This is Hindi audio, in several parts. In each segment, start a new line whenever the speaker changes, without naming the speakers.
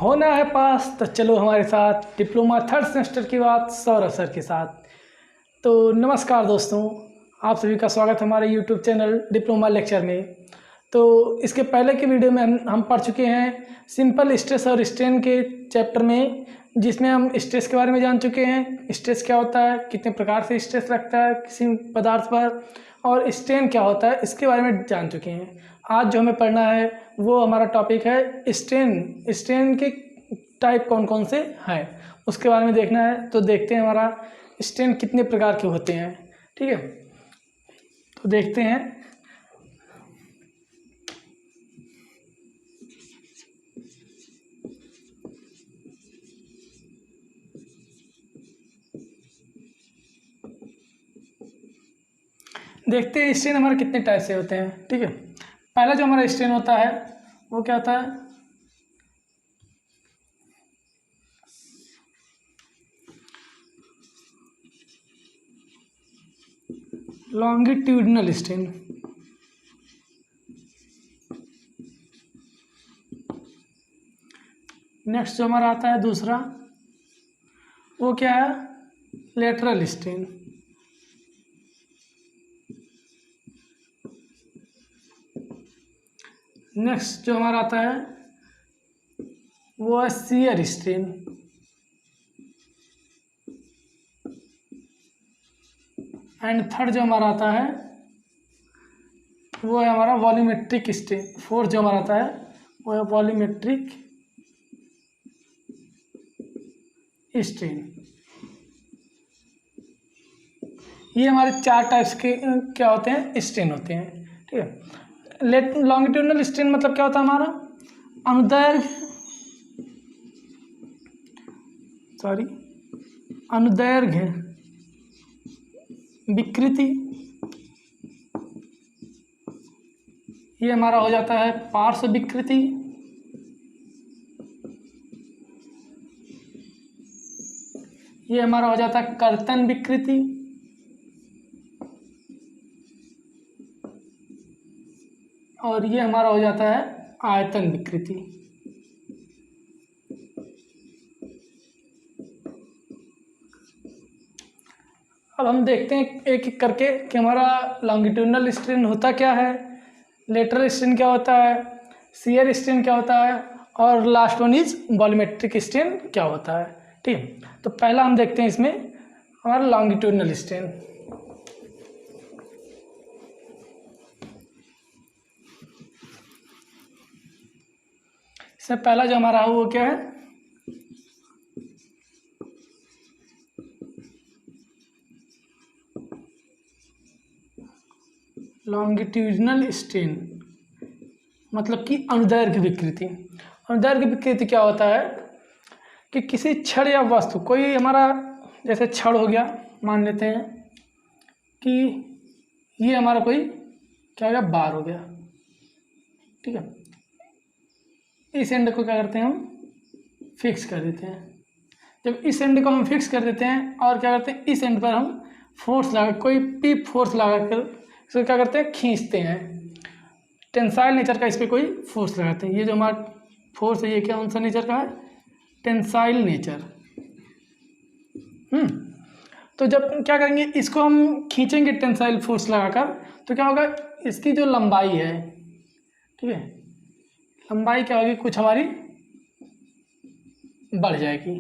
होना है पास तो चलो हमारे साथ डिप्लोमा थर्ड सेमेस्टर की बात सौरभ सर के साथ। तो नमस्कार दोस्तों, आप सभी का स्वागत है हमारे यूट्यूब चैनल डिप्लोमा लेक्चर में। तो इसके पहले की वीडियो में हम पढ़ चुके हैं सिंपल स्ट्रेस और स्ट्रेन के चैप्टर में, जिसमें हम स्ट्रेस के बारे में जान चुके हैं। स्ट्रेस क्या होता है, कितने प्रकार से स्ट्रेस लगता है किसी पदार्थ पर, और स्ट्रेन क्या होता है इसके बारे में जान चुके हैं। आज जो हमें पढ़ना है वो हमारा टॉपिक है स्ट्रेन। स्ट्रेन के टाइप कौन कौन से हैं उसके बारे में देखना है। तो देखते हैं हमारा स्ट्रेन कितने प्रकार के होते हैं। ठीक है, तो देखते हैं। देखते हैं स्ट्रेन हमारे कितने टाइप से होते हैं। ठीक है, पहला जो हमारा स्ट्रेन होता है वो क्या होता है, लॉन्गिट्यूडिनल स्ट्रेन। नेक्स्ट जो हमारा आता है दूसरा, वो क्या है, लेटरल स्ट्रेन। नेक्स्ट जो हमारा आता है वो है शियर स्ट्रेन। एंड थर्ड जो हमारा आता है वो है हमारा वॉल्यूमेट्रिक स्ट्रेन। फोर्थ जो हमारा आता है वो है वॉल्यूमेट्रिक स्ट्रेन। ये हमारे चार टाइप्स के क्या होते हैं, स्ट्रेन होते हैं। ठीक है, लॉन्गिट्यूडिनल स्ट्रेन मतलब क्या होता है हमारा, अनुदैर्घ्य विकृति। ये हमारा हो जाता है पार्श्व विकृति। ये हमारा हो जाता है कर्तन विकृति। और ये हमारा हो जाता है आयतन विकृति। अब हम देखते हैं एक एक करके कि हमारा लॉन्गिट्यूडिनल स्ट्रेन होता क्या है, लेटरल स्ट्रेन क्या होता है, शियर स्ट्रेन क्या होता है, और last one is volumetric strain क्या होता है। ठीक है, तो पहला हम देखते हैं इसमें हमारा लॉन्गिट्यूडिनल स्ट्रेन। इससे पहला जो हमारा है वो क्या है, लॉन्गिट्यूडिनल स्ट्रेन मतलब कि अनुदैर्घ्य विकृति। अनुदैर्घ्य विकृति क्या होता है कि किसी छड़ या वस्तु, कोई हमारा जैसे छड़ हो गया, मान लेते हैं कि ये हमारा कोई क्या हो गया, बार हो गया। ठीक है, इस एंड को क्या करते हैं हम फिक्स कर देते हैं। जब इस एंड को हम फिक्स कर देते हैं और क्या करते हैं, इस एंड पर हम फोर्स लगा, कोई पी फोर्स लगा कर इसको क्या करते हैं, खींचते हैं। टेंसाइल नेचर का इस पर कोई फोर्स लगाते हैं। ये जो हमारा फोर्स है ये क्या, कौन सा नेचर का है, टेंसाइल नेचर। तो जब क्या करेंगे, इसको हम खींचेंगे टेंसाइल फोर्स लगाकर, तो क्या होगा, इसकी जो लंबाई है, ठीक है, लंबाई क्या होगी, कुछ हमारी बढ़ जाएगी।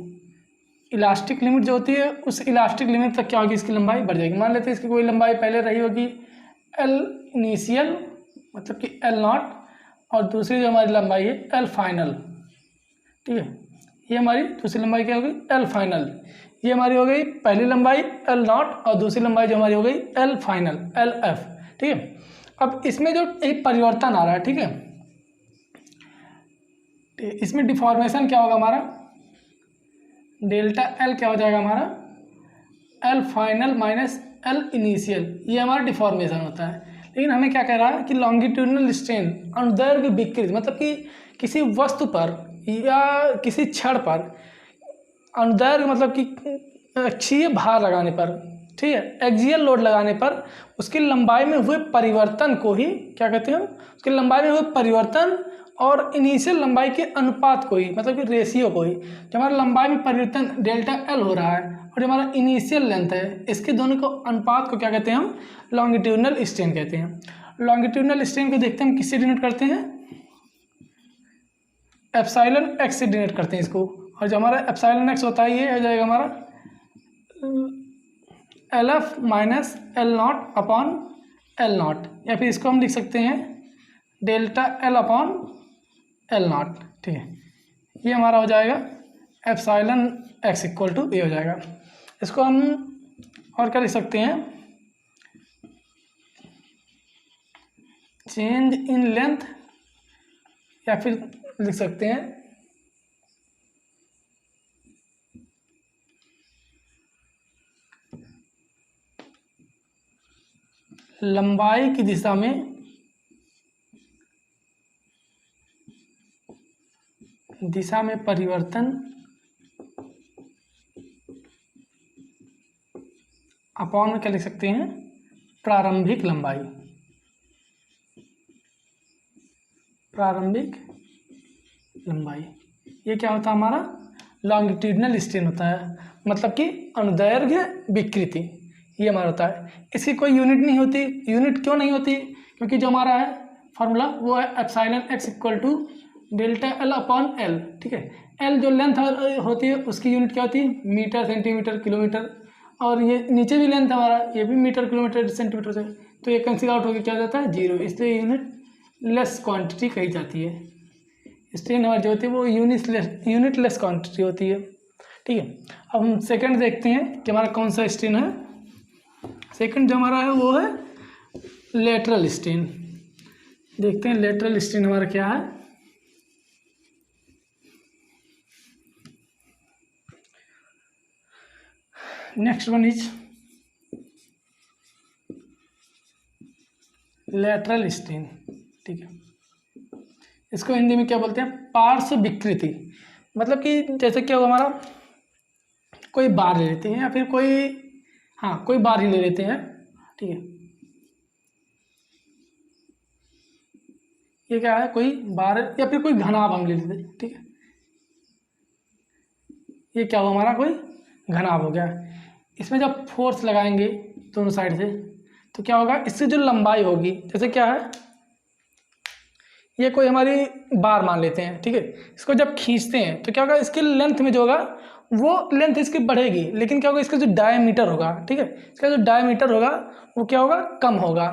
इलास्टिक लिमिट जो होती है उस इलास्टिक लिमिट तक क्या होगी, इसकी लंबाई बढ़ जाएगी। मान लेते हैं इसकी कोई लंबाई पहले रही होगी एल इनिशियल मतलब कि एल नॉट, और दूसरी जो हमारी लंबाई है एल फाइनल। ठीक है, ये हमारी दूसरी लंबाई क्या होगी, एल फाइनल। ये हमारी हो गई पहली लंबाई एल नॉट, और दूसरी लंबाई जो हमारी हो गई एल फाइनल एल एफ। ठीक है, अब इसमें जो एक परिवर्तन आ रहा है, ठीक है, इसमें डिफॉर्मेशन क्या होगा हमारा, डेल्टा एल क्या हो जाएगा हमारा L final minus L initial. ये हमारा डिफॉर्मेशन होता है। लेकिन हमें क्या कह रहा है कि लॉन्गिट्यूडिनल स्ट्रेन अनुदैर्घ्य विकृति मतलब कि किसी वस्तु पर या किसी छड़ पर अनुदैर्घ्य मतलब कि अक्षीय भार लगाने पर, ठीक है, एक्सियल लोड लगाने पर उसकी लंबाई में हुए परिवर्तन को ही क्या कहते हैं, उसकी लंबाई में हुए परिवर्तन और इनिशियल लंबाई के अनुपात को ही, मतलब कि रेशियो को ही, जो हमारा लंबाई में परिवर्तन डेल्टा एल हो रहा है और जो हमारा इनिशियल लेंथ है, इसके दोनों को अनुपात को क्या कहते हैं हम? लॉन्गिट्यूडनल स्ट्रेन कहते हैं। लॉन्गिट्यूडनल स्ट्रेन को देखते हैं हम किससे डिनोट करते हैं? एप्सिलॉन एक्स से डिनोट करते हैं इसको। और जो हमारा एप्सिलॉन एक्स होता है ये हो जाएगा हमारा L F minus L not upon L not, या फिर इसको हम लिख सकते हैं delta L upon L not. ठीक है, ये हमारा हो जाएगा एप्सिलॉन एक्स इक्वल टू ये हो जाएगा। इसको हम और क्या लिख सकते हैं? चेंज इन लेंथ, या फिर लिख सकते हैं लंबाई की दिशा में परिवर्तन अपॉन में क्या लिख सकते हैं? प्रारंभिक लंबाई। प्रारंभिक लंबाई ये क्या होता है हमारा? लॉन्गिट्यूडनल स्ट्रेन होता है, मतलब कि अनुदैर्घ्य विकृति, ये हमारा होता है। इसकी कोई यूनिट नहीं होती। यूनिट क्यों नहीं होती? क्योंकि जो हमारा है फार्मूला वो है epsilon x equal to delta L upon L. ठीक है, एल जो लेंथ होती है उसकी यूनिट क्या होती है? Metre, centimetre, kilometre. और ये नीचे भी लेंथ हमारा, ये भी मीटर, किलोमीटर, सेंटीमीटर से, तो ये कैंसिल आउट होकर क्या हो जाता है? 0। इसलिए यूनिट लेस क्वांटिटी कही जाती है। स्ट्रेन हमारी जो होती है वो यूनिट लेस क्वांटिटी होती है। ठीक है, अब हम सेकंड देखते हैं कि हमारा कौन सा स्ट्रेन है। सेकंड जो हमारा है वो है लेटरल स्ट्रेन। देखते हैं लेटरल स्ट्रेन हमारा क्या है। Next one is lateral strain. ठीक है, इसको हिंदी में क्या बोलते हैं? पार्श्व विकृति। मतलब कि जैसे क्या होगा हमारा, कोई बार ले लेते हैं या फिर कोई बार ही ले लेते हैं। ठीक है, ये क्या है? कोई बार या फिर कोई घनाभ हम ले लेते हैं। ठीक है, ये क्या हुआ हमारा? कोई घनाभ हो गया। इसमें जब फोर्स लगाएंगे दोनों साइड से तो क्या होगा? इससे जो लंबाई होगी, जैसे क्या है, ये कोई हमारी बार मान लेते हैं। ठीक है, इसको जब खींचते हैं तो क्या होगा? इसके लेंथ में जो होगा वो लेंथ इसकी बढ़ेगी, लेकिन क्या होगा? इसका जो डायमीटर होगा, ठीक है, इसका जो डायमीटर होगा वो क्या होगा? कम होगा।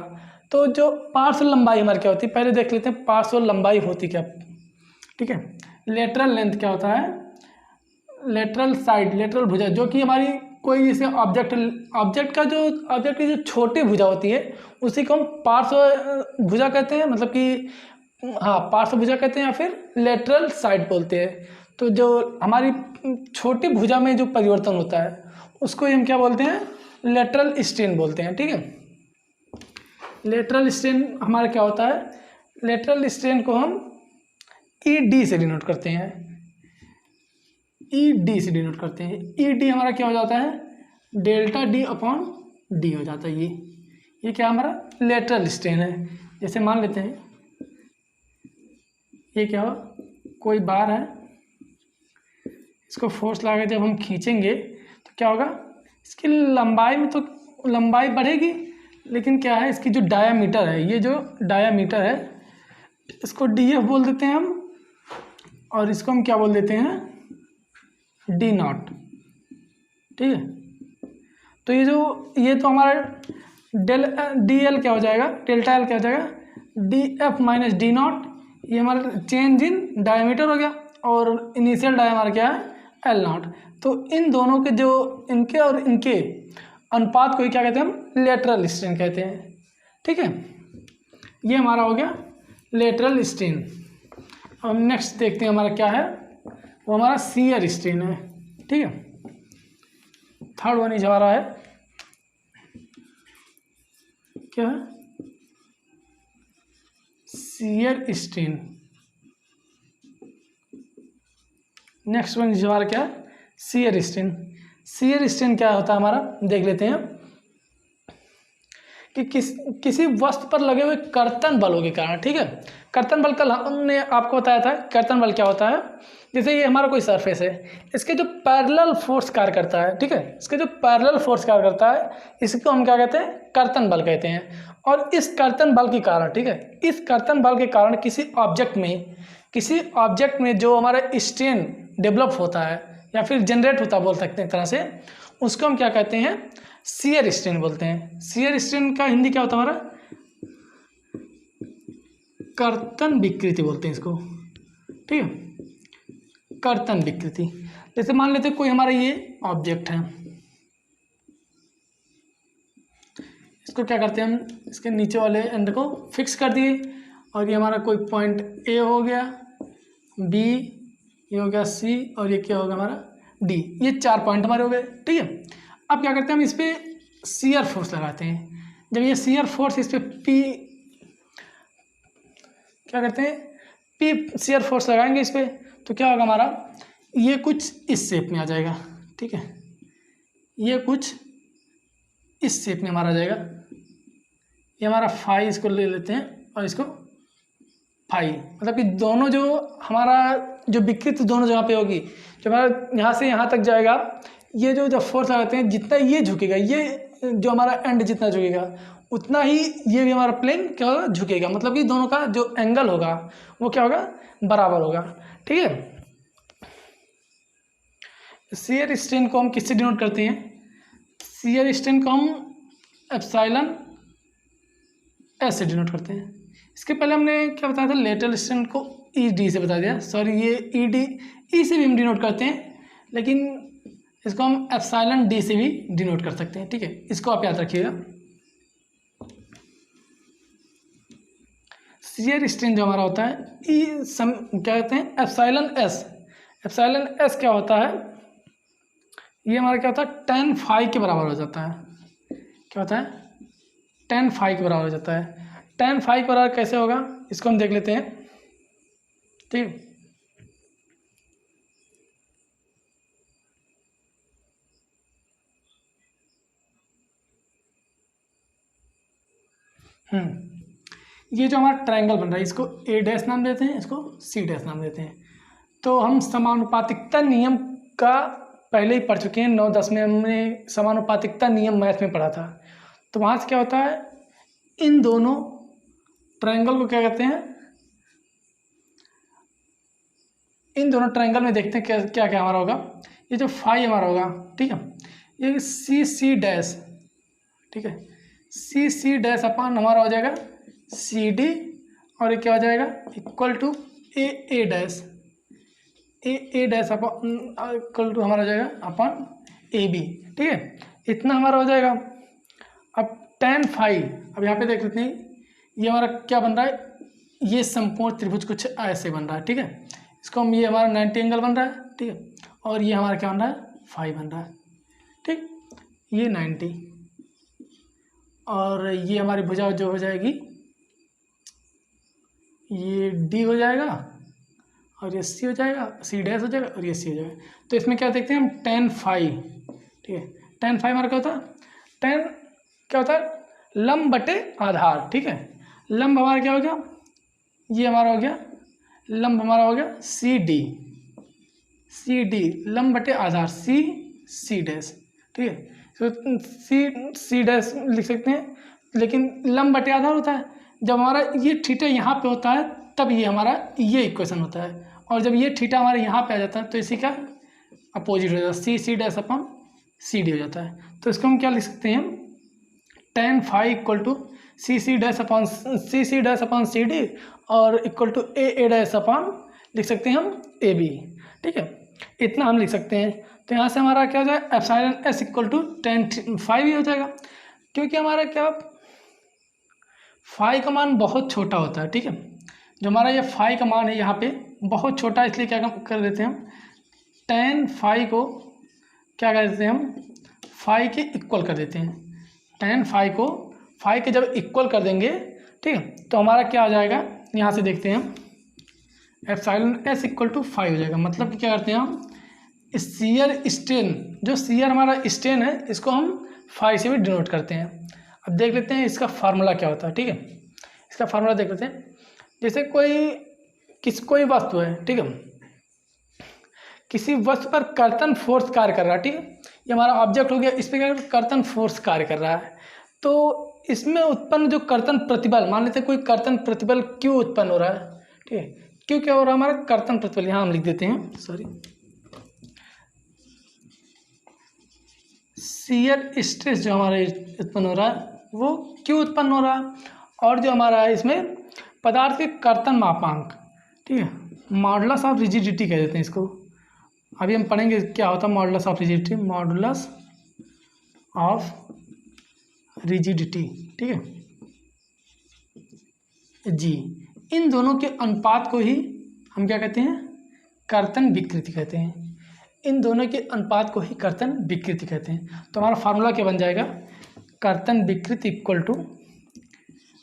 तो जो पार्श्व लंबाई हमारी क्या होती है, पहले देख लेते हैं पार्श्व लंबाई होती क्या। ठीक है, लेटरल लेंथ क्या होता है? लेटरल साइड, लेटरल भुजा, जो कि हमारी कोई जैसे ऑब्जेक्ट की जो छोटी भुजा होती है उसी को हम पार्श्व भुजा कहते हैं, मतलब कि पार्श्व भुजा कहते हैं या फिर लेटरल साइड बोलते हैं। तो जो हमारी छोटी भुजा में जो परिवर्तन होता है उसको हम क्या बोलते हैं? लेटरल स्ट्रेन बोलते हैं। ठीक है, लेटरल स्ट्रेन हमारा क्या होता है? लेटरल स्ट्रेन को हम ED से डिनोट करते हैं। ED से डिनोट करते हैं। ED हमारा क्या हो जाता है? डेल्टा D अपॉन D हो जाता है। ये क्या हमारा लेटरल स्ट्रेन है। जैसे मान लेते हैं ये क्या हो, कोई बार है, इसको फोर्स लगा के जब हम खींचेंगे तो क्या होगा? इसकी लंबाई में तो लंबाई बढ़ेगी, लेकिन क्या है, इसकी जो डायामीटर है, ये जो डायामीटर है इसको DF बोल देते हैं हम, और इसको हम क्या बोल देते हैं? D not. ठीक है, तो ये तो हमारा DL क्या हो जाएगा? डेल्टा L क्या हो जाएगा? DF minus D not. ये हमारा चेंज इन डायमीटर हो गया, और इनिशियल डाया हमारा क्या है? L not. तो इन दोनों के जो इनके और इनके अनुपात को क्या कहते हैं हम? लेटरल स्ट्रेन कहते हैं। ठीक है, ये हमारा हो गया लेटरल स्ट्रेन। अब नेक्स्ट देखते हैं हमारा क्या है, वो हमारा शियर स्ट्रेन है। ठीक है, थर्ड वन इज हमारा है क्या है? Shear strain. Next one is हमारा क्या है? Shear strain. शियर स्ट्रेन क्या होता है हमारा, देख लेते हैं कि किसी वस्तु पर लगे हुए कर्तन बलों के कारण, ठीक है। कर्तन बल कल हमने आपको बताया था, कर्तन बल क्या होता है। जैसे ये हमारा कोई सरफेस है, इसके जो पैरेलल फोर्स कार्य करता है, ठीक है, इसके जो पैरेलल फोर्स कार्य करता है, इसको हम क्या कहते हैं, कर्तन बल कहते हैं। और इस कर्तन बल के कारण, ठीक है, इस कर्तन बल के कारण किसी ऑब्जेक्ट में जो हमारा स्ट्रेन डेवलप होता है या फिर जनरेट होता बोल सकते हैं एक तरह से, उसको हम क्या कहते हैं, शियर स्ट्रेन बोलते हैं। शियर स्ट्रेन का हिंदी क्या होता है हमारा, कर्तन विकृति बोलते हैं इसको, ठीक है, कर्तन विकृति। जैसे मान लेते हैं कोई हमारा ये ऑब्जेक्ट है, इसको क्या करते हैं हम, इसके नीचे वाले एंड को फिक्स कर दिए, और ये हमारा कोई पॉइंट ए हो गया, बी, ये हो गया सी, और ये क्या होगा हमारा डी। ये 4 पॉइंट हमारे हो गए, ठीक है। अब क्या करते हैं हम इस पर शियर फोर्स लगाते हैं। जब ये शियर फोर्स इस पर पी, क्या करते हैं, पी शियर फोर्स लगाएंगे इस पर, तो क्या होगा हमारा, ये कुछ इस शेप में आ जाएगा, ठीक है, ये कुछ इस शेप में हमारा आ जाएगा। ये हमारा फाई, इसको ले लेते हैं और इसको फाई, मतलब कि दोनों जो हमारा जो विकृत दोनों जगह पे होगी, जो हमारा यहाँ से यहाँ तक जाएगा, ये जो जब फोर्स लगाते हैं जितना ये झुकेगा, ये जो हमारा एंड जितना झुकेगा उतना ही ये भी हमारा प्लेन क्या होगा, झुकेगा। मतलब कि दोनों का जो एंगल होगा वो क्या होगा, बराबर होगा, ठीक है। शियर स्ट्रेन को हम किससे डिनोट करते हैं, शियर स्ट्रेन को हम एप्सिलॉन एस से डिनोट करते हैं। इसके पहले हमने क्या बताया था, लेटरल स्ट्रेन को ई डी से बता दिया, सॉरी ये ई डी, ई से भी हम डिनोट करते हैं, लेकिन इसको हम एप्सिलॉन डी से भी डिनोट कर सकते हैं, ठीक है। इसको आप याद रखिएगा। शियर स्ट्रेन जो हमारा होता है क्या कहते हैं, एप्सिलॉन एस। एप्सिलॉन एस क्या होता है, ये हमारा क्या होता है, tan फाई के बराबर हो जाता है। क्या होता है, tan फाई के बराबर हो जाता है। tan फाई के बराबर कैसे होगा, इसको हम देख लेते हैं, ठीक। ये जो हमारा ट्रायंगल बन रहा है, इसको ए डैश नाम देते हैं, इसको सी डैश नाम देते हैं। तो हम समानुपातिकता नियम का पहले ही पढ़ चुके हैं, 9-10 में हमने समानुपातिकता नियम मैथ में पढ़ा था। तो वहाँ से क्या होता है, इन दोनों ट्रायंगल को क्या कहते हैं, इन दोनों ट्रायंगल में देखते हैं क्या क्या क्या हमारा होगा। ये जो फाई हमारा होगा, ठीक है, ये सी डैश, ठीक है, सी डैश अपन हमारा हो जाएगा सी डी, और ये क्या हो जाएगा, equal to A dash, A dash upon equal to हमारा हो जाएगा अपन ए बी, ठीक है। इतना हमारा हो जाएगा। अब tan फाई, अब यहाँ पे देख लेते हैं, ये हमारा क्या बन रहा है, ये संपूर्ण त्रिभुज कुछ ऐसे बन रहा है, ठीक है। इसको हम, ये हमारा 90 एंगल बन रहा है, ठीक है, और ये हमारा क्या बन रहा है, फाई बन रहा है, ठीक, ये 90, और ये हमारी भुजा जो हो जाएगी, ये डी हो जाएगा, और ये सी हो जाएगा, सी डैश हो जाएगा, और ये सी हो जाएगा। तो इसमें क्या देखते हैं हम, tan फाई, ठीक है। tan फाई हमारा क्या होता है, tan क्या होता है, लंब बटे आधार, ठीक है। लंब हमारा क्या हो गया, ये हमारा हो गया, लंब हमारा हो गया सी डी, लंब बटे आधार सी डैश, ठीक है। तो सी डैश लिख सकते हैं, लेकिन लंब बटे आधार होता है। जब हमारा ये थीटा यहाँ पे होता है तब ये हमारा ये इक्वेशन होता है, और जब ये थीटा हमारे यहाँ पे आ जाता है तो इसी का अपोजिट हो जाता है, सी डैश अपन सी डी हो जाता है। तो इसको हम क्या लिख सकते हैं, tan phi equal to C dash upon C D, और equal to A dash upon लिख सकते हैं हम ए बी, ठीक है। इतना हम लिख सकते हैं। तो यहाँ से हमारा क्या हो जाएगा, epsilon S equal to tan phi ही हो जाएगा, क्योंकि हमारा क्या, फाई का मान बहुत छोटा होता है, ठीक है। जो हमारा ये फाई का मान है यहाँ पे बहुत छोटा, इसलिए क्या कर देते हैं हम, tan फाई को क्या कर देते हैं हम, फाई के इक्वल कर देते हैं। tan फाई को फाई के जब इक्वल कर देंगे, ठीक है, तो हमारा क्या आ जाएगा, यहाँ से देखते हैं हम, epsilon S equal to phi हो जाएगा। मतलब कि क्या करते हैं हम, शियर स्ट्रेन, जो शियर हमारा स्ट्रेन है, इसको हम फाई से भी डिनोट करते हैं। अब देख लेते हैं इसका फार्मूला क्या होता है। ठीक है, इसका फार्मूला देख लेते हैं। जैसे कोई वस्तु है, ठीक है, किसी वस्तु पर कर्तन फोर्स कार्य कर रहा है। ठीक है, ये हमारा ऑब्जेक्ट हो गया, इस पर कर्तन फोर्स कार्य कर रहा है। तो इसमें उत्पन्न जो कर्तन प्रतिबल, मान लेते हैं कोई कर्तन प्रतिबल क्यों उत्पन्न हो रहा है। ठीक है, क्यों क्या हो रहा है हमारा कर्तन प्रतिबल, यहाँ हम लिख देते हैं, सॉरी, शियर स्ट्रेस जो हमारा उत्पन्न हो रहा है वो क्यों उत्पन्न हो रहा है, और जो हमारा है इसमें पदार्थ के कर्तन मापांक, ठीक है, मॉडुलस ऑफ रिजिडिटी कह देते हैं इसको। अभी हम पढ़ेंगे क्या होता है modulus of rigidity, modulus of rigidity, ठीक है जी। इन दोनों के अनुपात को ही हम क्या कहते हैं, कर्तन विकृति कहते हैं। इन दोनों के अनुपात को ही कर्तन विकृति कहते हैं। तो हमारा फार्मूला क्या बन जाएगा, कर्तन विकृति equal to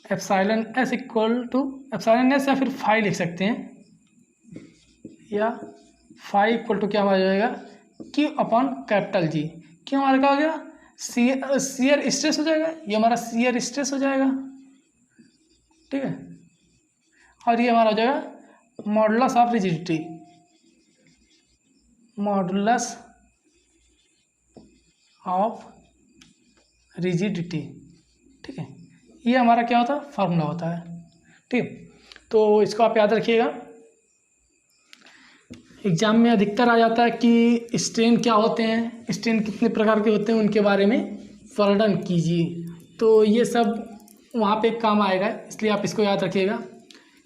epsilon S equal to epsilon S, या फिर फाई लिख सकते हैं, या फाई इक्वल टू क्या हमारा जाएगा, क्यू अपॉन कैपिटल जी। क्यों हमारा क्या हो गया, शियर स्ट्रेस हो जाएगा, ये हमारा शियर स्ट्रेस हो जाएगा। ठीक है, और ये हमारा हो जाएगा modulus of rigidity, modulus of rigidity. ठीक है, ये हमारा क्या होता है, फार्मूला होता है। ठीक, तो इसको आप याद रखिएगा। एग्जाम में अधिकतर आ जाता है कि स्ट्रेन क्या होते हैं, स्ट्रेन कितने प्रकार के होते हैं, उनके बारे में वर्णन कीजिए। तो ये सब वहाँ पे काम आएगा, इसलिए आप इसको याद रखिएगा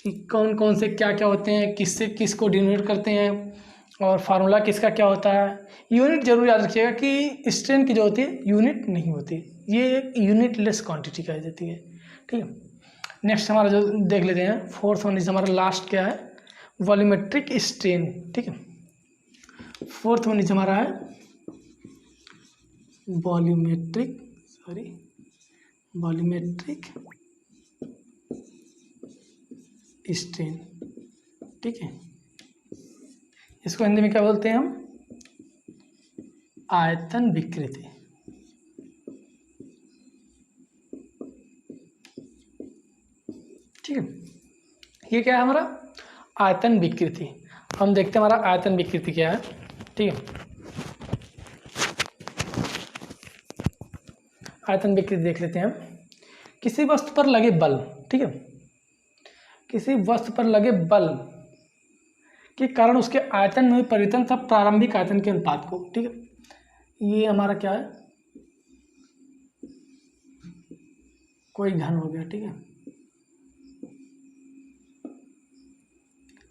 कि कौन कौन से क्या क्या होते हैं, किससे किसको डिनोट करते हैं, और फार्मूला किसका क्या होता है। यूनिट जरूर याद रखिएगा कि स्ट्रेन की जो होती है यूनिट नहीं होती, ये एक यूनिट लेस क्वांटिटी कह देती है। ठीक है, नेक्स्ट हमारा जो देख लेते हैं, फोर्थ वन इज हमारा लास्ट क्या है, वॉल्यूमेट्रिक स्ट्रेन। ठीक है, फोर्थ वन इज हमारा है वॉल्यूमेट्रिक स्ट्रेन। ठीक है, इसको हिंदी में क्या बोलते हैं हम, आयतन विकृति। ठीक है, ये क्या है हमारा आयतन विकृति। हम देखते हैं हमारा आयतन विकृति क्या है। ठीक है, आयतन विकृति देख लेते हैं हम। किसी वस्तु पर लगे बल, ठीक है, किसी वस्तु पर लगे बल के कारण उसके आयतन में परिवर्तन था प्रारंभिक आयतन के अनुपात को। ठीक है, ये हमारा क्या है, कोई घन हो गया। ठीक है,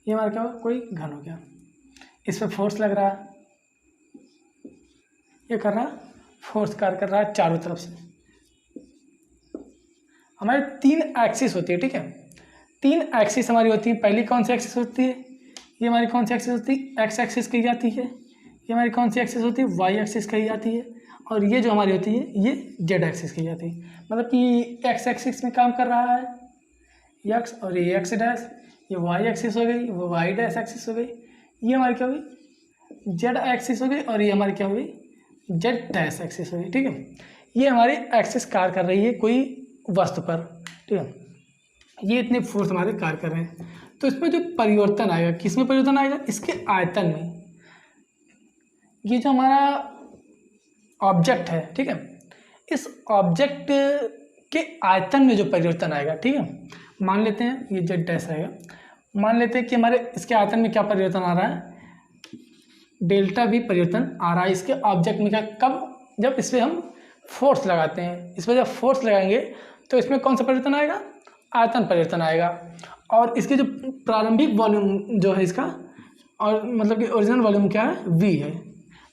ये हमारा क्या होगा, कोई घन हो गया, इस पर फोर्स लग रहा है, ये कर रहा है फोर्स कार्य कर रहा है चारों तरफ से। हमारी तीन एक्सिस होती है। ठीक है, तीन एक्सिस हमारी होती है। पहली कौन सी एक्सिस होती है, ये हमारी कौन सी एक्सिस होती है, एक्स एक्सिस कही जाती है। ये हमारी कौन सी एक्सिस होती है, वाई एक्सिस कही जाती है। और ये जो हमारी होती है ये जेड एक्सिस कही जाती है। मतलब कि एक्स एक्सिस में काम कर रहा है एक्स, और ये एक्स डैश, ये वाई एक्सिस हो गई, वो वाई डैश एक्सिस हो गई, ये हमारी क्या हुई, जेड एक्सिस हो गई, और ये हमारी क्या हुई, जेड डैश एक्सिस हो गई। ठीक है, ये हमारी एक्सिस कार्य कर रही है कोई वस्तु पर। ठीक है, ये इतने फोर्स हमारे कार्य कर रहे हैं। तो इसमें जो परिवर्तन आएगा, किस में परिवर्तन आएगा, इसके आयतन में। ये जो हमारा ऑब्जेक्ट है, ठीक है, इस ऑब्जेक्ट के आयतन में जो परिवर्तन आएगा। ठीक है, मान लेते हैं ये जेड डैश रहेगा, मान लेते हैं कि हमारे इसके आयतन में क्या परिवर्तन आ रहा है, डेल्टा भी परिवर्तन आ रहा है इसके ऑब्जेक्ट में। क्या, कब, जब इस पर हम फोर्स लगाते हैं। इस पर जब फोर्स लगाएंगे तो इसमें कौन सा परिवर्तन आएगा, आयतन परिवर्तन आएगा। और इसके जो प्रारंभिक वॉल्यूम जो है इसका, और मतलब कि ओरिजिनल वॉल्यूम क्या है, वी है,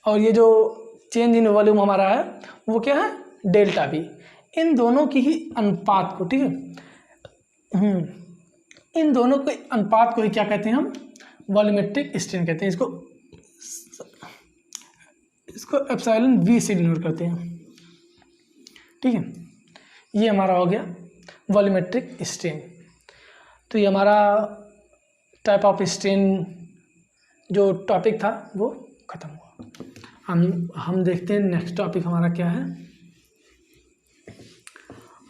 और ये जो चेंज इन वॉल्यूम हमारा है वो क्या है, डेल्टा वी। इन दोनों की ही अनुपात को, ठीक है, इन दोनों के अनुपात को ही क्या कहते हैं हम, वॉल्यूमेट्रिक स्ट्रेन कहते हैं। इसको एप्सिलॉन वी से डिनोट करते हैं। ठीक है, ये हमारा हो गया वॉल्यूमेट्रिक स्ट्रेन। तो ये हमारा टाइप ऑफ स्ट्रेन जो टॉपिक था वो ख़त्म हुआ। हम देखते हैं नेक्स्ट टॉपिक हमारा क्या है।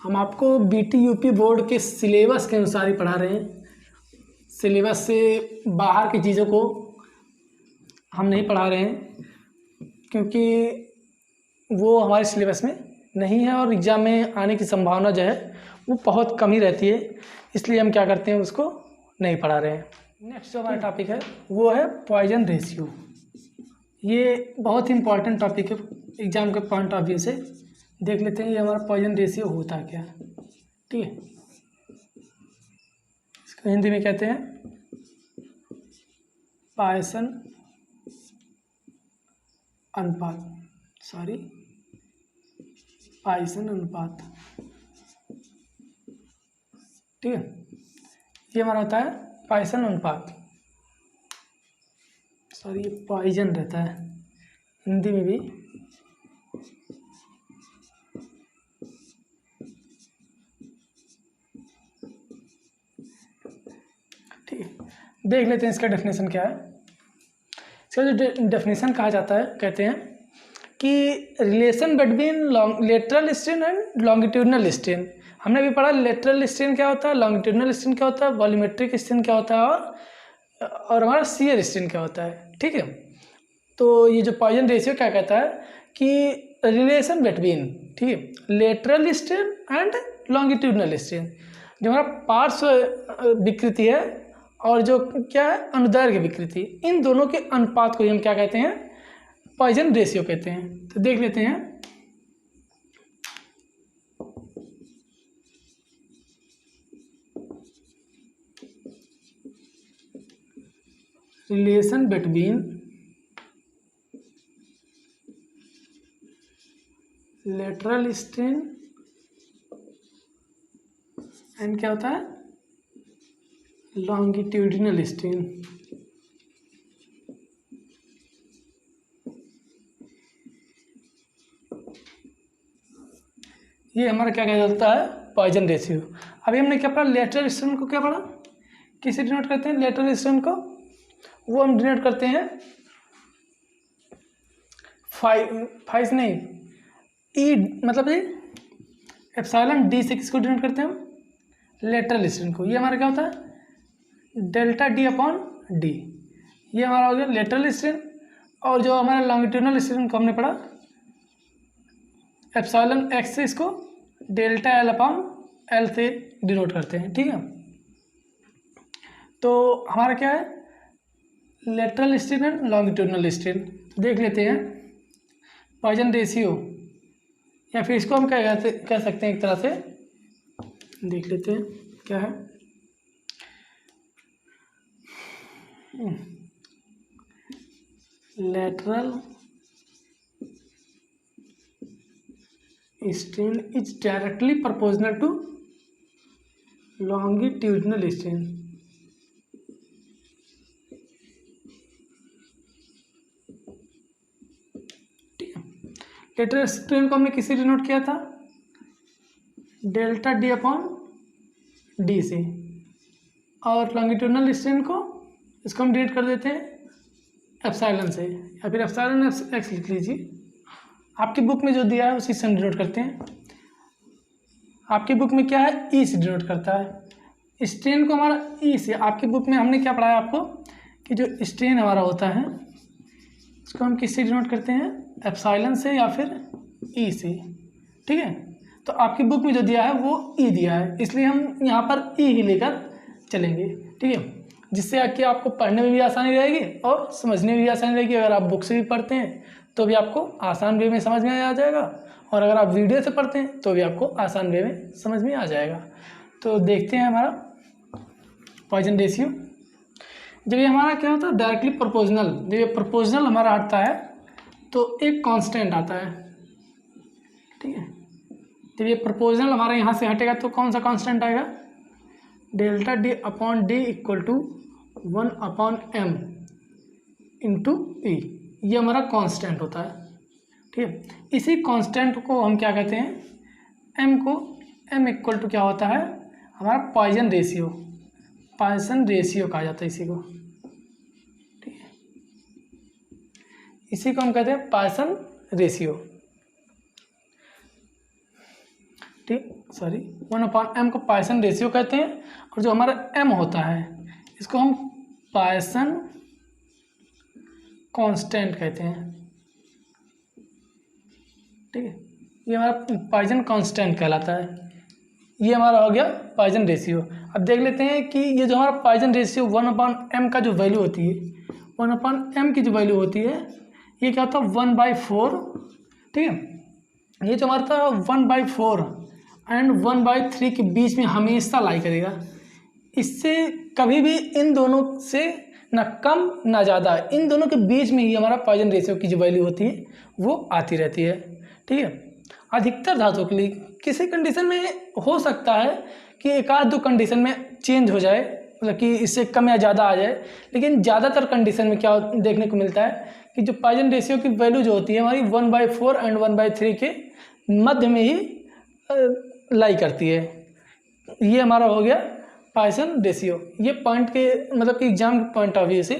हम आपको बीटी यूपी बोर्ड के सिलेबस के अनुसार ही पढ़ा रहे हैं। सिलेबस से बाहर की चीज़ों को हम नहीं पढ़ा रहे हैं, क्योंकि वो हमारे सिलेबस में नहीं है और एग्ज़ाम में आने की संभावना जो है वो बहुत कम ही रहती है, इसलिए हम क्या करते हैं, उसको नहीं पढ़ा रहे हैं। नेक्स्ट जो हमारा टॉपिक है वो है पॉइजन रेशियो। ये बहुत ही इंपॉर्टेंट टॉपिक है एग्ज़ाम के पॉइंट ऑफ व्यू से। देख लेते हैं ये हमारा पॉइजन रेशियो होता क्या है। ठीक है, इसको हिंदी में कहते हैं पॉइजन अनुपात, पॉइजन अनुपात। ठीक है, ये हमारा होता है पॉइजन अनुपात, ये पॉइजन रहता है हिंदी में भी। ठीक है, देख लेते हैं इसका डेफिनेशन क्या है। इसका जो डेफिनेशन कहा जाता है, कहते हैं कि relation between lateral strain and longitudinal strain. हमने भी पढ़ा लेटरल स्ट्रेन क्या होता है, लॉन्गिट्यूडनल स्ट्रेन क्या होता है, वॉल्यूमेट्रिक स्ट्रेन क्या होता है, और हमारा शियर स्ट्रेन क्या होता है। ठीक है, तो ये जो पॉइजन रेशियो क्या कहता है कि रिलेशन बिटवीन, ठीक है, lateral strain and longitudinal strain, जो हमारा पार्श्व विकृति है और जो क्या है अनुदैर्घ्य विकृति, इन दोनों के अनुपात को हम क्या कहते हैं, पॉइजन रेशियो कहते हैं। तो देख लेते हैं relation between lateral strain and क्या होता है, लॉन्गिट्यूडिनल स्ट्रेन। ये हमारा क्या कहा जाता है, पॉइजन रेशियो। अभी हमने क्या पढ़ा, लेटरल स्ट्रेन को क्या पढ़ा, किसे डिनोट करते हैं, लेटरल स्ट्रेन को वो हम डिनोट करते हैं फाइव नहीं, ई मतलब ये एप्सिलॉन डी से किसको डिनोट करते हैं हम, लेटरल स्ट्रेन को। ये हमारा क्या होता है, डेल्टा डी अपॉन डी। ये हमारा हो गया लेटरल स्ट्रेन। और जो हमारा लॉन्गिट्यूडनल स्ट्रेन को हमने पढ़ा एप्सिलॉन एक्स से, इसको डेल्टा एल अपॉन एल से डिनोट करते हैं। ठीक है, तो हमारा क्या है, lateral strain and longitudinal strain. देख लेते हैं पॉइजन रेशियो, या फिर इसको हम क्या कह सकते हैं, एक तरह से देख लेते हैं क्या है। Lateral strain is directly proportional to longitudinal strain. Lateral strain को हमने किससे डिनोट किया था, डेल्टा डी अपॉन डी से। और लॉन्गिट्यूडनल स्ट्रेन को, इसको हम डिनोट कर देते हैं एप्सिलॉन से, या फिर एप्सिलॉन एक्स लिख लीजिए। आपकी बुक में जो दिया है उसी से हम डिनोट करते हैं। आपकी बुक में क्या है, ई से डिनोट करता है स्ट्रेन को हमारा, ई से। आपकी बुक में हमने क्या पढ़ाया आपको कि जो स्ट्रेन हमारा होता है उसको हम किससे डिनोट करते हैं, एप्सिलॉन से या फिर ई से। ठीक है, तो आपकी बुक में जो दिया है वो ई दिया है, इसलिए हम यहाँ पर ई ही लेकर चलेंगे। ठीक है, जिससे कि आपको पढ़ने में भी आसानी रहेगी और समझने में भी आसानी रहेगी। अगर आप बुक से भी पढ़ते हैं तो भी आपको आसान वे में समझ में आ जाएगा, और अगर आप वीडियो से पढ़ते हैं तो भी आपको आसान वे में समझ में आ जाएगा। तो देखते हैं हमारा पॉइजन रेशियो। जब ये हमारा क्या होता है, डायरेक्टली प्रोपोर्शनल, जब ये प्रोपोर्शनल हमारा हटता है तो एक कांस्टेंट आता है। ठीक है, जब ये प्रोपोर्शनल हमारा यहाँ से हटेगा तो कौन सा कांस्टेंट आएगा, delta D upon D equal to 1 upon M into E. ये हमारा कांस्टेंट होता है। ठीक है, इसी कांस्टेंट को हम क्या कहते हैं, एम को, एम इक्वल टू क्या होता है, हमारा पॉइजन रेशियो, पॉइजन रेशियो कहा जाता है इसी को। ठीक है, इसी को हम कहते हैं पॉइजन रेशियो। ठीक, सॉरी 1/m को पॉइसन रेशियो कहते हैं, और जो हमारा m होता है इसको हम पॉइसन कांस्टेंट कहते हैं। ठीक है, ये हमारा पॉइसन कांस्टेंट कहलाता है। ये हमारा हो गया पॉइसन रेशियो। अब देख लेते हैं कि ये जो हमारा पॉइसन रेशियो 1/m का जो वैल्यू होती है, 1/m की जो वैल्यू होती है ये क्या होता है 1/4। ठीक है, ये जो हमारा था 1/4 एंड 1/3 के बीच में हमेशा लाई करेगा। इससे कभी भी इन दोनों से ना कम ना ज़्यादा, इन दोनों के बीच में ही हमारा पॉइसन रेशियो की जो वैल्यू होती है वो आती रहती है। ठीक है, अधिकतर धातुओं के लिए किसी कंडीशन में हो सकता है कि एक आध दो कंडीशन में चेंज हो जाए, मतलब कि इससे कम या ज़्यादा आ जाए, लेकिन ज़्यादातर कंडीशन में क्या देखने को मिलता है कि जो पॉइसन रेशियो की वैल्यू जो होती है हमारी 1/4 एंड 1/3 के मध्य में ही लाई करती है। ये हमारा हो गया पॉइसन रेशियो। ये पॉइंट के मतलब कि एग्जाम के पॉइंट ऑफ व्यू से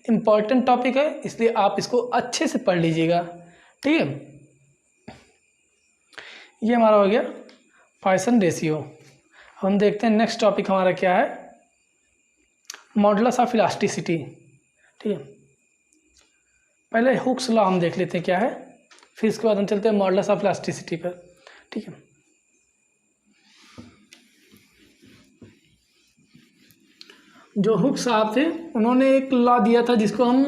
इम्पॉर्टेंट टॉपिक है, इसलिए आप इसको अच्छे से पढ़ लीजिएगा। ठीक है, ये हमारा हो गया पॉइसन रेशियो। अब हम देखते हैं नेक्स्ट टॉपिक हमारा क्या है, मॉडुलस ऑफ इलास्टिसिटी। ठीक है, पहले हुक्स लॉ हम देख लेते हैं क्या है, फिर इसके बाद हम चलते हैं मॉडुलस ऑफ इलास्टिसिटी पर। ठीक है, जो हुक्स साहब थे उन्होंने एक लॉ दिया था जिसको हम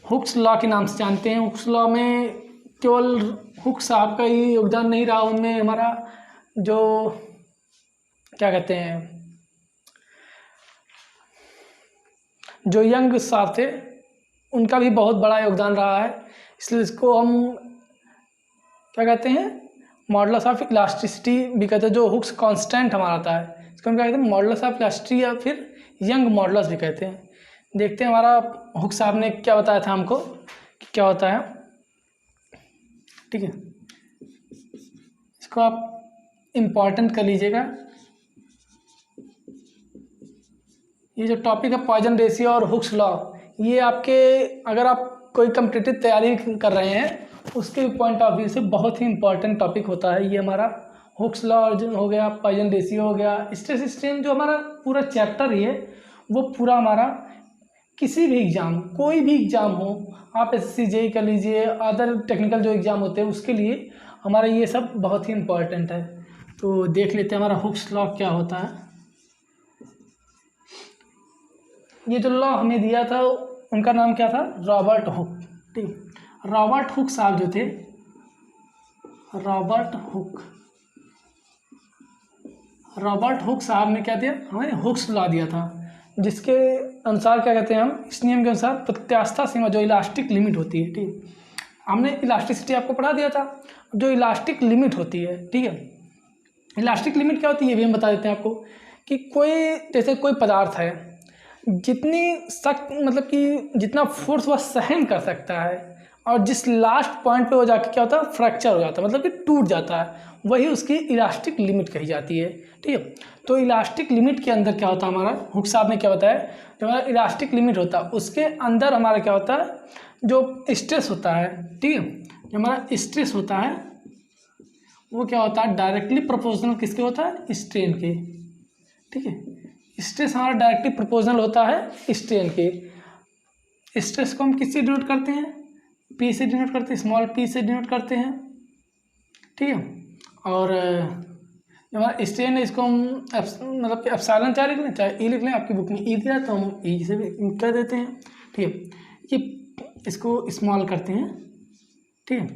हुक्स लॉ के नाम से जानते हैं। हुक्स लॉ में केवल हुक्स साहब का ही योगदान नहीं रहा, उनमें हमारा जो क्या कहते हैं जो यंग साहब थे उनका भी बहुत बड़ा योगदान रहा है, इसलिए इसको हम क्या कहते हैं मॉडुलस ऑफ इलास्टिसिटी भी कहते हैं। जो हुक्स कांस्टेंट हमारा आता है इसको हम क्या कहते हैं मॉडुलस ऑफ इलास्टिसिटी या फिर यंग मॉडुलस भी कहते हैं। देखते हैं हमारा हुक्स साहब ने क्या बताया था हमको कि क्या होता है। ठीक है, इसको आप इम्पॉर्टेंट कर लीजिएगा। ये जो टॉपिक है पॉइसन रेशियो और हुक्स लॉ, ये आपके अगर आप कोई कॉम्पिटिटिव तैयारी कर रहे हैं उसके पॉइंट ऑफ व्यू से बहुत ही इंपॉर्टेंट टॉपिक होता है। ये हमारा हुक्स लॉ हो गया, पॉइसन रेशियो हो गया, स्ट्रेस स्ट्रेन, जो हमारा पूरा चैप्टर ही है वो पूरा हमारा किसी भी एग्ज़ाम, कोई भी एग्ज़ाम हो, आप SSC JEE कर लीजिए, अदर टेक्निकल जो एग्ज़ाम होते हैं उसके लिए हमारा ये सब बहुत ही इम्पॉर्टेंट है। तो देख लेते हैं हमारा हुक्स लॉ क्या होता है। ये जो लॉ हमें दिया था उनका नाम क्या था, रॉबर्ट हुक। ठीक, रॉबर्ट हुक साहब जो थे, रॉबर्ट हुक साहब ने क्या दिया, हमें हुक्स लॉ दिया था, जिसके अनुसार क्या कहते हैं हम, इस नियम के अनुसार प्रत्यास्था सीमा जो इलास्टिक लिमिट होती है। ठीक, हमने इलास्टिसिटी आपको पढ़ा दिया था, जो इलास्टिक लिमिट होती है। ठीक है, इलास्टिक लिमिट क्या होती है ये भी हम बता देते हैं आपको कि कोई जैसे कोई पदार्थ है, जितनी सख्त मतलब कि जितना फोर्स वह सहन कर सकता है और जिस लास्ट पॉइंट पे वो जाके क्या होता है फ्रैक्चर हो जाता है, मतलब कि टूट जाता है, वही उसकी इलास्टिक लिमिट कही जाती है। ठीक है, तो इलास्टिक लिमिट के अंदर क्या होता है हमारा, हुक साहब ने क्या बताया, जो हमारा इलास्टिक लिमिट होता है उसके अंदर हमारा क्या होता है, जो स्ट्रेस होता है। ठीक है, जो हमारा स्ट्रेस होता है वो क्या होता है डायरेक्टली प्रोपोर्शनल किसके होता है, स्ट्रेन के। ठीक है, स्ट्रेस हमारा डायरेक्टली प्रोपोर्शनल होता है स्ट्रेन के। स्ट्रेस को हम किससे डिनोट करते हैं, P से डिनोट करते हैं, स्मॉल p से डिनोट करते हैं। ठीक है, और हमारा स्ट्रेन है इसको हम मतलब कि एप्सिलॉन चाहे लिख लें चाहे E लिख लें, आपकी बुक में E दिया तो हम E से भी कर देते हैं। ठीक है, ये इसको स्मॉल करते हैं। ठीक है,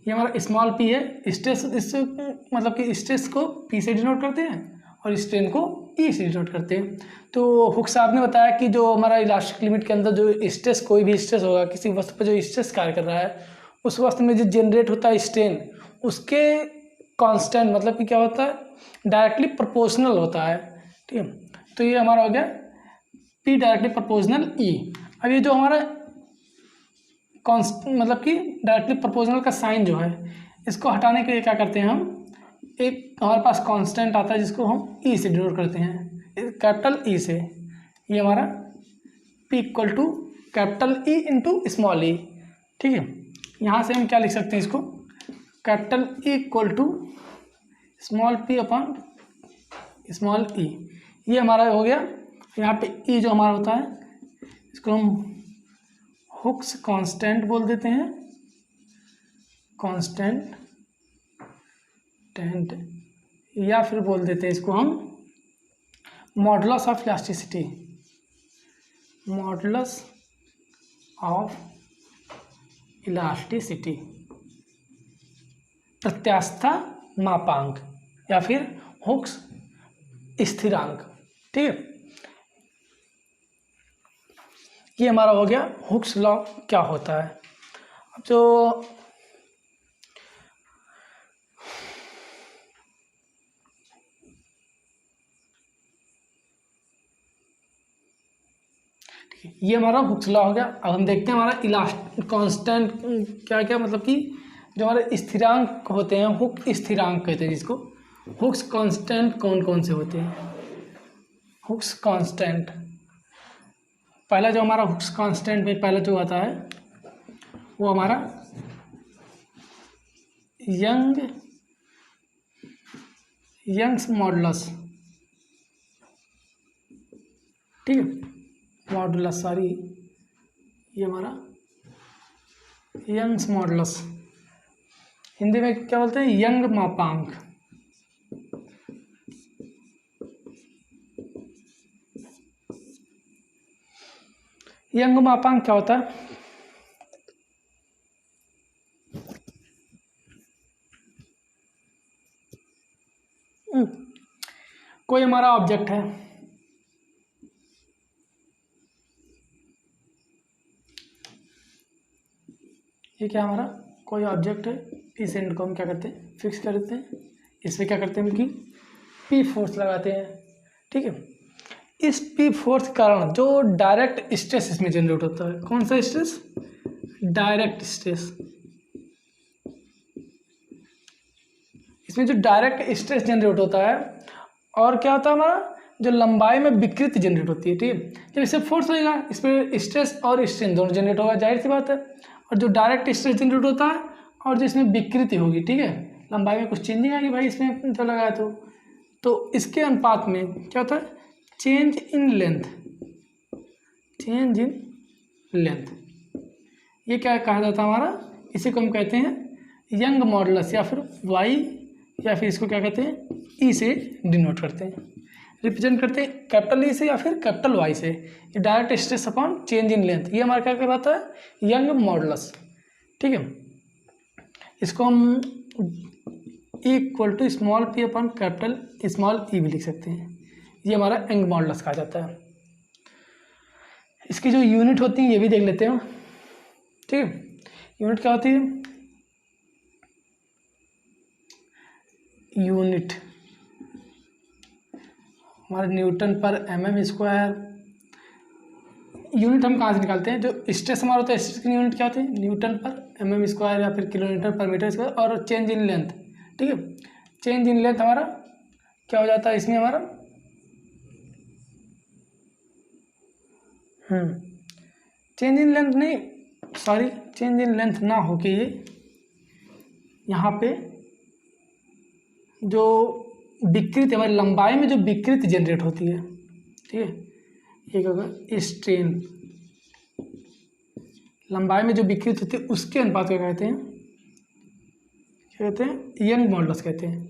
ये हमारा स्मॉल p है, स्ट्रेस इससे मतलब कि स्ट्रेस को P से डिनोट करते हैं और स्ट्रेन को E से डिनोट करते हैं। तो हुक साहब ने बताया कि जो हमारा इलास्टिक लिमिट के अंदर जो स्ट्रेस, कोई भी स्ट्रेस होगा किसी वस्तु पर जो स्ट्रेस कार्य कर रहा है, उस वस्तु में जो जनरेट होता है स्ट्रेन, उसके कांस्टेंट मतलब कि क्या होता है डायरेक्टली प्रोपोर्शनल होता है। ठीक है, तो ये हमारा हो गया P डायरेक्टली प्रोपोर्शनल E। अब ये जो हमारा मतलब कि डायरेक्टली प्रोपोर्शनल का साइन जो है, इसको हटाने के लिए क्या करते हैं हम, एक हमारे पास कांस्टेंट आता है जिसको हम E से डिनोट करते हैं, कैपिटल E से। ये हमारा P equal to capital E into small e। ठीक है, यहाँ से हम क्या लिख सकते हैं इसको, capital E equal to small p upon small e, ये हमारा हो गया। यहाँ पे e जो हमारा होता है इसको हम हुक्स कांस्टेंट बोल देते हैं, कांस्टेंट, या फिर बोल देते हैं इसको हम modulus of elasticity, modulus of elasticity, प्रत्यास्थता मापांक या फिर हुक्स स्थिरांक। ठीक है, ये हमारा हो गया हुक्स लॉ क्या होता है। अब जो ये हमारा हुक्स लॉ हो गया। अब हम देखते हैं हमारा कांस्टेंट क्या क्या, मतलब कि जो हमारे स्थिरांक होते हैं, हुक स्थिरांक कहते हैं जिसको। हुक्स कांस्टेंट कौन कौन से होते हैं? हुक्स कांस्टेंट, पहला जो हमारा हुक्स कांस्टेंट में पहला जो आता है वो हमारा यंग्स मॉडुलस। ठीक है, मॉडुलस, सॉरी, ये हमारा यंग्स मॉडुलस, हिंदी में क्या बोलते हैं? यंग मापांक। यंग मापांक क्या होता है? कोई हमारा ऑब्जेक्ट है, ये क्या हमारा कोई ऑब्जेक्ट है, इस एंड को हम क्या करते हैं? फिक्स कर देते हैं, इस पर क्या करते हैं कि पी फोर्स लगाते हैं। ठीक है, इस पी फोर्स के कारण जो डायरेक्ट स्ट्रेस इसमें जनरेट होता है, कौन सा स्ट्रेस? Direct stress. इसमें जो डायरेक्ट स्ट्रेस जनरेट होता है, और क्या होता है हमारा, जो लंबाई में विकृति जनरेट होती है। ठीक है, जब इससे फोर्स लगेगा इस पर स्ट्रेस और स्ट्रेन दोनों जनरेट होगा, जाहिर सी बात है। और जो डायरेक्ट स्ट्रेस जनरेट होता है और जो इसमें विकृति होगी, ठीक है, लंबाई में कुछ चेंजिंग आएगी भाई इसमें जो लगाया तो इसके अनुपात में क्या होता है? Change in length, change in length, ये क्या कहा जाता है हमारा? इसे को हम कहते हैं यंग मॉडुलस, या फिर वाई, या फिर इसको क्या कहते हैं? ई से डिनोट करते हैं, रिप्रेजेंट करते हैं कैपिटल ई से या फिर कैपिटल वाई से। ये direct stress upon change in length, ये हमारा क्या कहलाता है? Young modulus. ठीक है, इसको हम equal to small P upon capital small E भी लिख सकते हैं। ये हमारा यंग मॉडुलस कहा जाता है। इसकी जो यूनिट होती है ये भी देख लेते हैं। ठीक है, यूनिट क्या होती है? यूनिट हमारे न्यूटन पर mm स्क्वायर। यूनिट हम कहाँ से निकालते हैं? जो स्ट्रेस हमारा होता है, स्ट्रेस की यूनिट क्या होती है? न्यूटन पर mm स्क्वायर या फिर किलोमीटर पर मीटर स्क्वायर, और चेंज इन लेंथ। ठीक है, चेंज इन लेंथ हमारा क्या हो जाता है इसमें हमारा? चेंज इन लेंथ नहीं, सॉरी, चेंज इन लेंथ ना हो के ये यहाँ पे जो विकृति हमारी लंबाई में जो विकृति जनरेट होती है, ठीक है, एक होगा स्ट्रेन, लंबाई में जो विकृति होती है उसके अनुपात को कहते हैं, क्या कहते हैं? यंग मॉडुलस कहते हैं।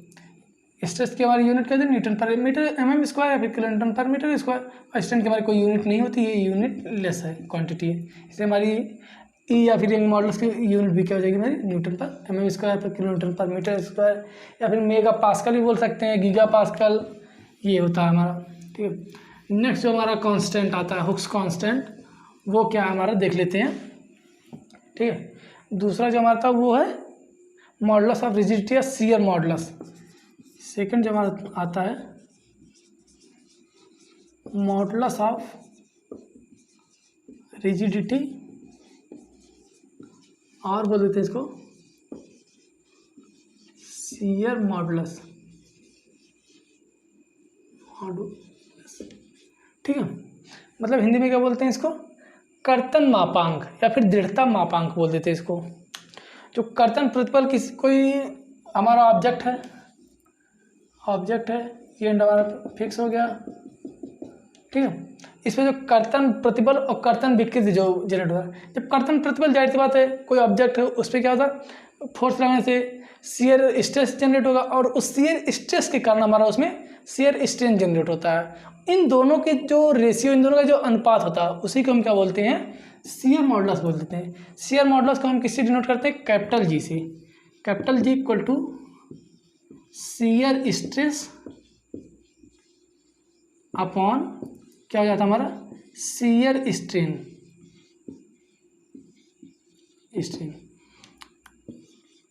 स्ट्रेस की हमारी यूनिट कहते हैं न्यूटन पर मीटर mm स्क्वायर या फिर किलोन्यूटन पर मीटर स्क्वायर। और स्ट्रेन की हमारी कोई यूनिट नहीं होती, ये यूनिट लेस है, क्वांटिटी है, इसलिए हमारी ई या फिर यंग मॉडुलस की यूनिट भी क्या हो जाएगी हमारी? न्यूटन पर mm स्क्वायर पर किलोमीटर पर मीटर स्क्वायर, या फिर मेगा पास्कल भी बोल सकते हैं, गीगा पास्कल, ये होता है हमारा। ठीक है, नेक्स्ट जो हमारा कांस्टेंट आता है, हुक्स कांस्टेंट, वो क्या है हमारा देख लेते हैं। ठीक है, दूसरा जो हमारा था वो है मॉडुलस ऑफ रिजिडिटी या शियर मॉडुलस। सेकंड जो हमारा आता है मॉडुलस ऑफ रिजिडिटी, और बोल देते हैं इसको शियर मॉडुलस। ठीक है, मतलब हिंदी में क्या बोलते हैं इसको? कर्तन मापांक या फिर दृढ़ता मापांक बोल देते हैं इसको। जो कर्तन प्रतिपल किसी कोई हमारा ऑब्जेक्ट है, ऑब्जेक्ट है, ये एंड हमारा फिक्स हो गया, ठीक है। इसमें जो कर्तन प्रतिबल और कर्तन विकृति जो जनरेट होगा, जब कर्तन प्रतिबल जाहिर सी बात है कोई ऑब्जेक्ट है उस पर क्या होता है, फोर्स लगाने से शियर स्ट्रेस जनरेट होगा और उस शियर स्ट्रेस के कारण हमारा उसमें शियर स्ट्रेन जनरेट होता है। इन दोनों के जो रेशियो, इन दोनों का जो अनुपात होता है उसी को हम क्या बोलते हैं, शियर मॉडुलस बोल देते हैं। शियर मॉडुलस को हम किससे डिनोट करते हैं, कैपिटल जी से। Capital G equal to shear stress upon क्या हो जाता है हमारा, shear strain.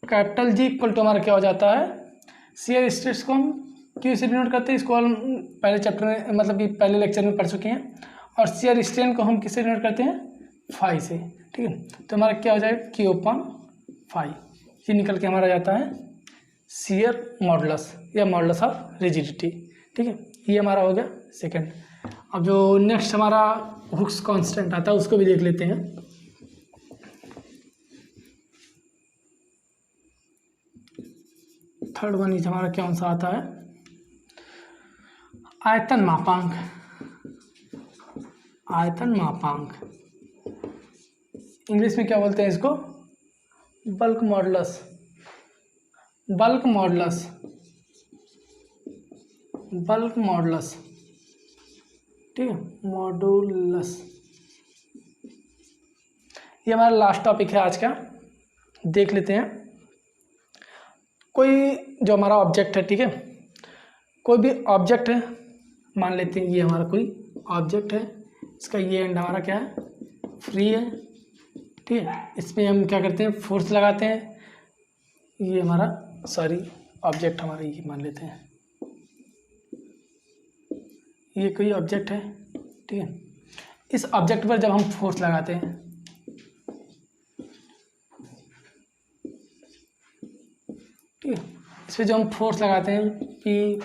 Capital G equal to हमारा क्या हो जाता है, शियर स्ट्रेस को हम क्यों से डिनोट करते हैं, इसको हम पहले चैप्टर में मतलब कि पहले लेक्चर में पढ़ चुके हैं। और शियर स्ट्रेन को हम किससे डिनोट करते हैं, फाई से, ठीक है। तो हमारा क्या हो जाएगा, क्यू अपॉन फाई, ये निकल के हमारा जाता है शियर मॉडुलस या मॉडुलस ऑफ रिजिडिटी, ठीक है। ये हमारा हो गया सेकंड। अब जो नेक्स्ट हमारा हुक्स कांस्टेंट आता है उसको भी देख लेते हैं। थर्ड वन इज हमारा कौन सा आता है, आयतन मापांक। आयतन मापांक इंग्लिश में क्या बोलते हैं इसको, bulk modulus. Bulk modulus, bulk modulus, ठीक है, मॉडुलस। ये हमारा लास्ट टॉपिक है आज का, देख लेते हैं। कोई जो हमारा ऑब्जेक्ट है, ठीक है, कोई भी ऑब्जेक्ट है, मान लेते हैं ये हमारा कोई ऑब्जेक्ट है, इसका ये एंड हमारा क्या है, फ्री है, ठीक है। इसमें हम क्या करते हैं, फोर्स लगाते हैं। ये हमारा ऑब्जेक्ट हमारा ये मान लेते हैं, ये कोई ऑब्जेक्ट है, ठीक है। इस ऑब्जेक्ट पर जब हम फोर्स लगाते हैं, ठीक है, इस पर जब हम फोर्स लगाते हैं पी,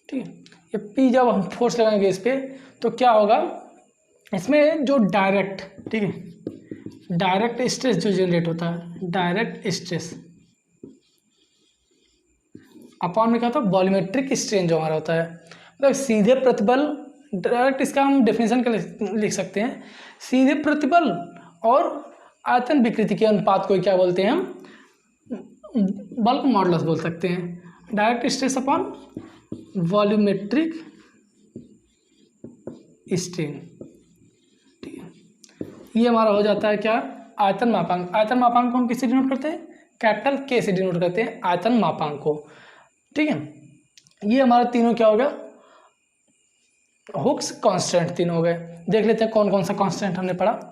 ठीक है, ये पी जब हम फोर्स लगाएंगे इस पर तो क्या होगा, इसमें जो डायरेक्ट, ठीक है, डायरेक्ट स्ट्रेस जो जनरेट होता है, डायरेक्ट स्ट्रेस अपॉन में क्या होता है, वॉल्यूमेट्रिक स्ट्रेन जो हमारा होता है, मतलब सीधे प्रतिबल, डायरेक्ट इसका हम डेफिनेशन के लिख सकते हैं, सीधे प्रतिबल और आयतन विकृति के अनुपात को क्या बोलते हैं हम, बल्क मॉडुलस बोल सकते हैं। Direct stress upon volumetric strain, ठीक है। ये हमारा हो जाता है क्या, आयतन मापांक। आयतन मापांक को हम किससे डिनोट करते हैं, कैपिटल के से डिनोट करते हैं आयतन मापांक को, ठीक है। ये हमारा तीनों क्या हो गया, हुक्स कांस्टेंट तीन हो गए। देख लेते हैं कौन कौन सा कांस्टेंट हमने पढ़ा।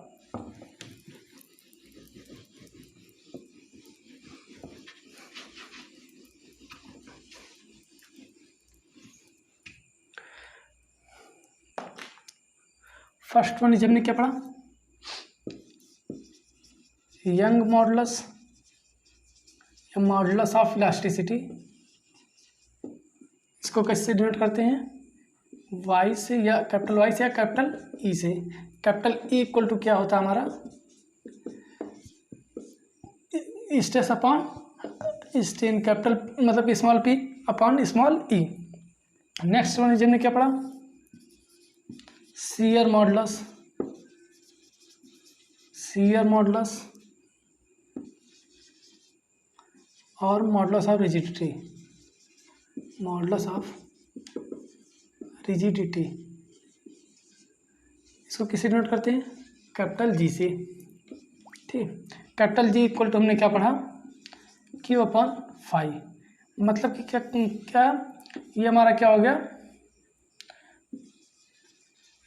फर्स्ट वन हमने क्या पढ़ा, यंग मॉडुलस या मॉडुलस ऑफ इलास्टिसिटी। इसको कैसे डिनोट करते हैं, वाई से या कैपिटल वाई से या कैपिटल ई से। कैपिटल ई इक्वल टू क्या होता है हमारा, स्ट्रेस अपॉन स्ट्रेन, कैपिटल मतलब स्मॉल पी अपॉन स्मॉल ई। नेक्स्ट वन हमने क्या पढ़ा, शियर मॉडुलस, शियर मॉडुलस और modulus of rigidity, modulus of rigidity. इसको किससे डिनोट करते हैं, कैपिटल जी से, ठीक। कैपिटल जी इक्वल टू हमने क्या पढ़ा, क्यू अपॉन फाई। मतलब कि क्या ये हमारा क्या हो गया,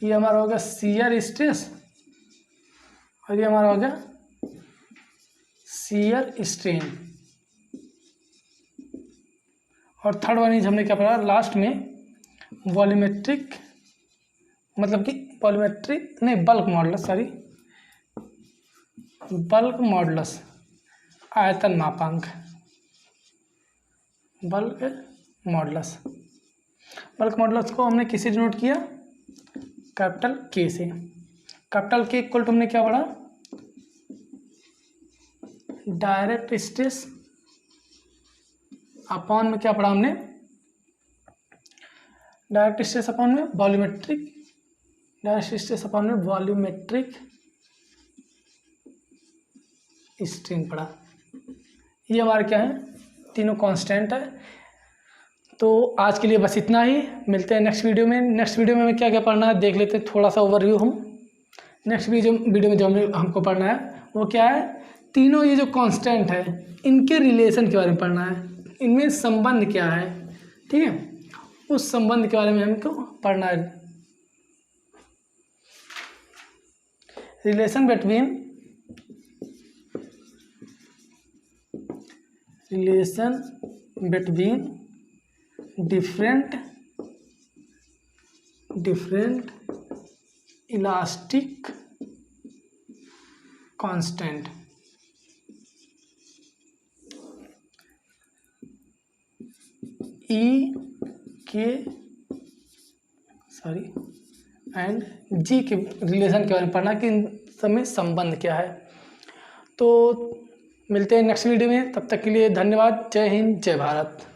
ये हमारा हो गया शियर स्ट्रेस और ये हमारा हो गया शियर स्ट्रेन। और थर्ड वन इज हमने क्या पढ़ा लास्ट में, वॉल्यूमेट्रिक, मतलब कि वॉल्यूमेट्रिक नहीं, बल्क मॉडुलस, बल्क मॉडुलस, आयतन मापांक, बल्क मॉडुलस। बल्क मॉडुलस को हमने किससे डिनोट किया, कैपिटल के से। कैपिटल के इक्वल टू हमने क्या पढ़ा, डायरेक्ट स्ट्रेस अपॉन में क्या पढ़ा हमने, डायरेक्ट स्ट्रेस अपॉन में वॉल्यूमेट्रिक, डायरेक्ट स्ट्रेस अपॉन में वॉल्यूमेट्रिक स्ट्रेन पढ़ा। ये हमारे क्या है, तीनों कांस्टेंट है। तो आज के लिए बस इतना ही, मिलते हैं नेक्स्ट वीडियो में। नेक्स्ट वीडियो में हमें क्या क्या पढ़ना है देख लेते हैं, थोड़ा सा ओवरव्यू हम। नेक्स्ट वीडियो में जो हमको पढ़ना है वो क्या है, तीनों ये जो कांस्टेंट है इनके रिलेशन के बारे में पढ़ना है, इनमें संबंध क्या है, ठीक है, उस संबंध के बारे में हमको पढ़ना है। Relation between different elastic constant. And G के रिलेशन के बारे में पढ़ना कि इन सब में संबंध क्या है। तो मिलते हैं नेक्स्ट वीडियो में, तब तक के लिए धन्यवाद। जय हिंद, जय भारत।